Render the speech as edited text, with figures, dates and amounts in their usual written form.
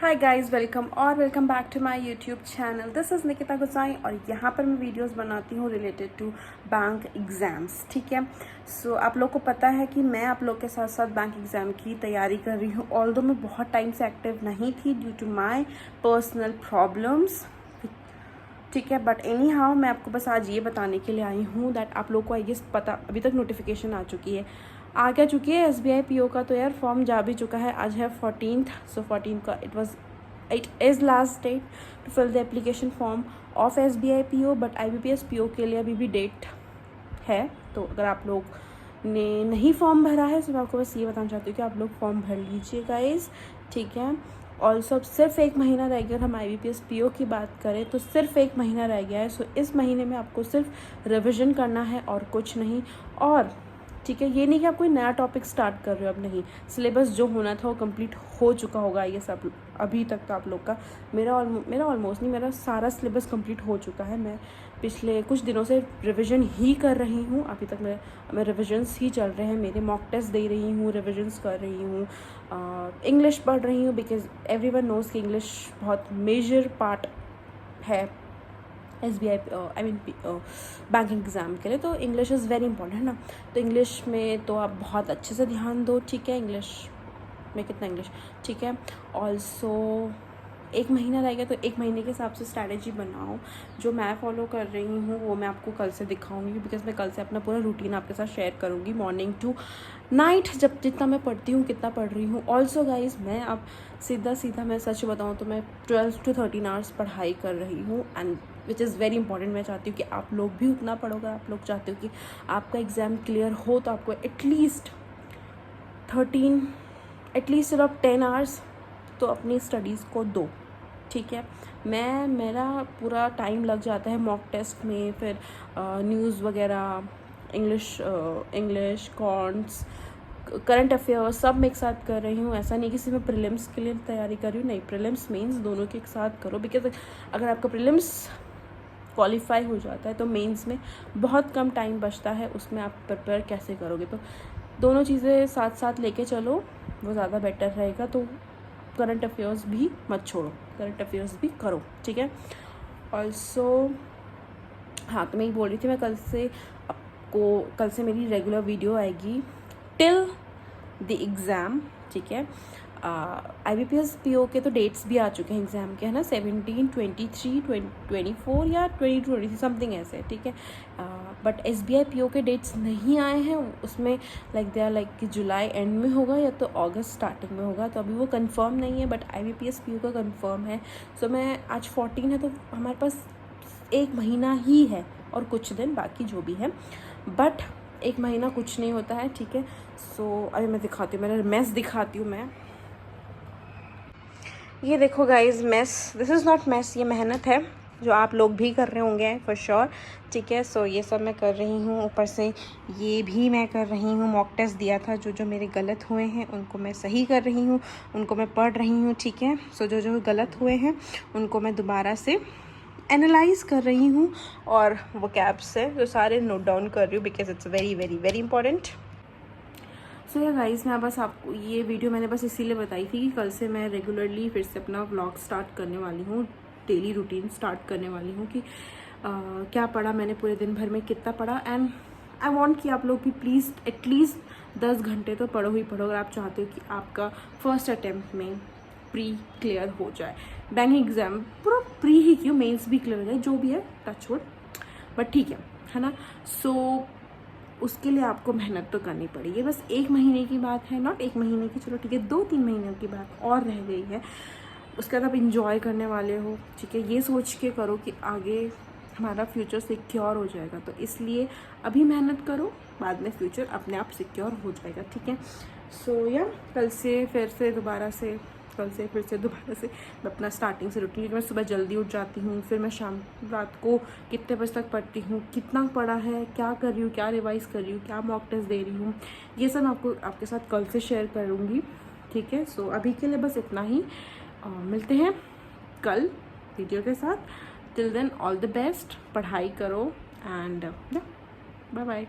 Hi guys, welcome back to my YouTube channel. This is Nikita Gusai और यहाँ पर मैं वीडियोस बनाती हूँ रिलेटेड टू बैंक एग्ज़ाम्स। ठीक है, सो आप लोग को पता है कि मैं आप लोग के साथ साथ बैंक एग्ज़ाम की तैयारी कर रही हूँ। ऑल्दो मैं बहुत टाइम से एक्टिव नहीं थी due to my personal problems. ठीक है, बट एनी हाउ मैं आपको बस आज ये बताने के लिए आई हूँ दैट आप लोग को आई गेस पता, अभी तक नोटिफिकेशन आ चुकी है, आ क्या चुकी है SBI PO का। तो यार फॉर्म जा भी चुका है, आज है 14th। सो 14 का it is last date to fill the application form of SBI PO, but IBPS PO के लिए अभी भी डेट है। तो अगर आप लोग ने नहीं फॉर्म भरा है तो मैं आपको बस ये बताना चाहती हूँ कि आप लोग फॉर्म भर लीजिए गाइस। ठीक है, ऑल्सो अब सिर्फ एक महीना रह गया। हम IBPS PO की बात करें तो सिर्फ एक महीना रह गया है। सो इस महीने में आपको सिर्फ रिविज़न करना है और कुछ नहीं। और ठीक है, ये नहीं कि आप कोई नया टॉपिक स्टार्ट कर रहे हो, अब नहीं। सिलेबस जो होना था वो कंप्लीट हो चुका होगा ये सब अभी तक। तो आप लोग का मेरा ऑलमोस्ट नहीं, मेरा सारा सिलेबस कंप्लीट हो चुका है। मैं पिछले कुछ दिनों से रिवीजन ही कर रही हूँ। अभी तक मैं रिविजन्स ही चल रहे हैं मेरे, मॉक टेस्ट दे रही हूँ, रिविजन्स कर रही हूँ, इंग्लिश पढ़ रही हूँ, बिकॉज एवरीवन नोज़ कि इंग्लिश बहुत मेजर पार्ट है SBI बैंकिंग एग्ज़ाम के लिए। तो इंग्लिश इज़ वेरी इंपॉर्टेंट है ना। तो इंग्लिश में तो आप बहुत अच्छे से ध्यान दो। ठीक है, इंग्लिश में कितना इंग्लिश, ठीक है। ऑल्सो एक महीना रह गया तो एक महीने के हिसाब से स्ट्रैटेजी बनाओ। जो मैं फॉलो कर रही हूँ वो मैं आपको कल से दिखाऊंगी, बिकॉज मैं कल से अपना पूरा रूटीन आपके साथ शेयर करूँगी, मॉर्निंग टू नाइट, जब जितना मैं पढ़ती हूँ, कितना पढ़ रही हूँ। ऑल्सो गाइज मैं अब सीधा मैं सच बताऊँ तो मैं 12 to 13 आवर्स पढ़ाई कर रही हूँ, and which is very important. मैं चाहती हूँ कि आप लोग भी उतना पढ़ोगे। आप लोग चाहते हो कि आपका एग्ज़ाम क्लियर हो तो आपको एटलीस्ट 10 आवर्स तो अपनी स्टडीज़ को दो। ठीक है, मेरा पूरा टाइम लग जाता है मॉक टेस्ट में, फिर न्यूज़ वगैरह, इंग्लिश कॉन्ट्स, करंट अफेयर्स सब एक साथ कर रही हूँ। ऐसा नहीं कि सिर्फ मैं प्रीलिम्स के लिए तैयारी कर रही हूँ, नहीं, प्रीलिम्स मेंस दोनों के एक साथ करो। बिकॉज अगर आपका प्रीलिम्स क्वालिफाई हो जाता है तो मेंस में बहुत कम टाइम बचता है, उसमें आप प्रिपेयर कैसे करोगे। तो दोनों चीज़ें साथ साथ लेके चलो, वो ज़्यादा बेटर रहेगा। तो करंट अफेयर्स भी मत छोड़ो, करंट अफेयर्स भी करो। ठीक है, ऑल्सो हाँ, तो मैं ये बोल रही थी, मैं कल से मेरी रेगुलर वीडियो आएगी टिल द एग्ज़ाम। ठीक है, IBPS PO के तो डेट्स भी आ चुके हैं एग्ज़ाम के, है ना, 17, 23, 24 या 22 समथिंग ऐसे। ठीक है, बट SBI PO के डेट्स नहीं आए हैं। उसमें दे आर कि जुलाई एंड में होगा या तो अगस्त स्टार्टिंग में होगा। तो अभी वो कंफर्म नहीं है, बट IBPS PO का कंफर्म है। सो मैं आज 14 है तो हमारे पास एक महीना ही है और कुछ दिन बाकी जो भी है, बट एक महीना कुछ नहीं होता है। ठीक है, सो अभी मैं दिखाती हूँ, मेरा मेस दिखाती हूँ मैं। ये देखो guys, mess, this is not mess, ये मेहनत है जो आप लोग भी कर रहे होंगे फॉर श्योर। ठीक है, सो ये सब मैं कर रही हूँ, ऊपर से ये भी मैं कर रही हूँ। मॉक टेस्ट दिया था, जो मेरे गलत हुए हैं उनको मैं सही कर रही हूँ, उनको मैं पढ़ रही हूँ। ठीक है, सो जो गलत हुए हैं उनको मैं दोबारा से एनालाइज़ कर रही हूँ और वो कैप्स से जो सारे नोट डाउन कर रही हूँ, because it's very very very important. So yeah guys, मैं बस आपको ये वीडियो मैंने बस इसीलिए बताई थी कि कल से मैं रेगुलरली फिर से अपना व्लॉग स्टार्ट करने वाली हूँ, डेली रूटीन स्टार्ट करने वाली हूँ कि क्या पढ़ा मैंने पूरे दिन भर में, कितना पढ़ा। एंड आई वांट कि आप लोग भी प्लीज़ एटलीस्ट 10 घंटे तो पढ़ो ही पढ़ो, अगर आप चाहते हो कि आपका फर्स्ट अटैम्प्ट में प्री क्लियर हो जाए। बैंकिंग एग्ज़ाम पूरा प्री ही क्यों, मेंस भी क्लियर हो जाए, जो भी है टच वुड, बट ठीक है ना। सो उसके लिए आपको मेहनत तो करनी पड़ेगी। बस एक महीने की बात है, नॉट एक महीने की, चलो ठीक है 2-3 महीने की बात और रह गई है। उसके बाद आप इंजॉय करने वाले हो। ठीक है, ये सोच के करो कि आगे हमारा फ्यूचर सिक्योर हो जाएगा, तो इसलिए अभी मेहनत करो, बाद में फ्यूचर अपने आप सिक्योर हो जाएगा। ठीक है, सो या कल से फिर से दोबारा से मैं अपना स्टार्टिंग से रूटीन, मैं सुबह जल्दी उठ जाती हूँ, फिर मैं रात को कितने बजे तक पढ़ती हूँ, कितना पढ़ा है, क्या कर रही हूँ, क्या रिवाइज़ कर रही हूँ, क्या मॉक टेस्ट दे रही हूँ, ये सब आपके साथ कल से शेयर करूँगी। ठीक है, सो अभी के लिए बस इतना ही। मिलते हैं कल वीडियो के साथ। Till then all the best, पढ़ाई करो एंड बाय बाय।